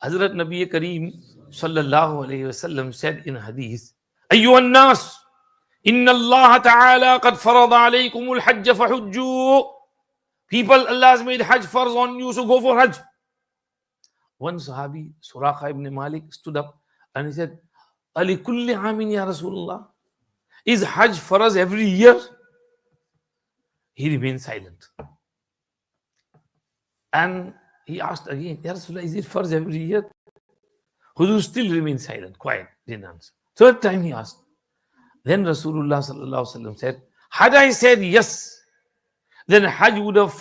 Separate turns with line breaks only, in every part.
Hazrat Nabi Kareem sallallahu alayhi wasallam said in hadith, Ayyuhan nas, inna Allah ta'ala qad farada alaykumul hajj fahujju. People, Allah has made Hajj farz on you, so go for Hajj. One Sahabi, Suraqah ibn Malik, stood up and he said, Ali kulli amin ya Rasulullah. Is Hajj farz every year? He remained silent. And he asked again, Ya Rasulullah, is it farz every year? Hudur still remained silent, quiet, didn't answer. Third time he asked. Then Rasulullah sallallahu alaihi wasallam said, had I said yes, then Hajj would have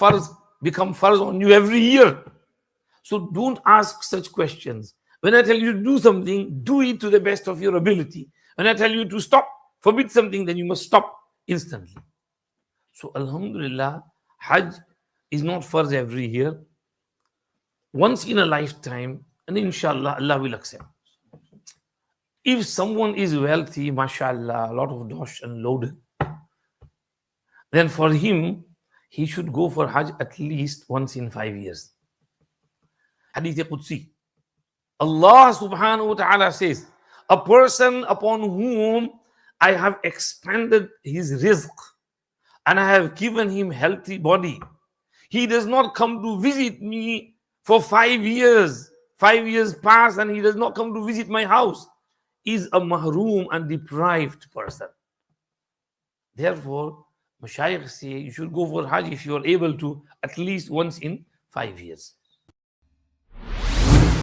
become farz on you every year. So don't ask such questions. When I tell you to do something, do it to the best of your ability. When I tell you to stop, forbid something, then you must stop instantly. So Alhamdulillah, Hajj is not farz every year. Once in a lifetime, and inshallah, Allah will accept. If someone is wealthy, mashallah, a lot of dosh and loaded, then for him, he should go for Hajj at least once in 5 years. Hadith Qudsi. Allah subhanahu wa ta'ala says, a person upon whom I have expanded his rizq and I have given him healthy body, he does not come to visit me for 5 years. 5 years pass and he does not come to visit my house. Is a mahroom and deprived person. Therefore, Mashaykh say you should go for Hajj if you are able to at least once in 5 years.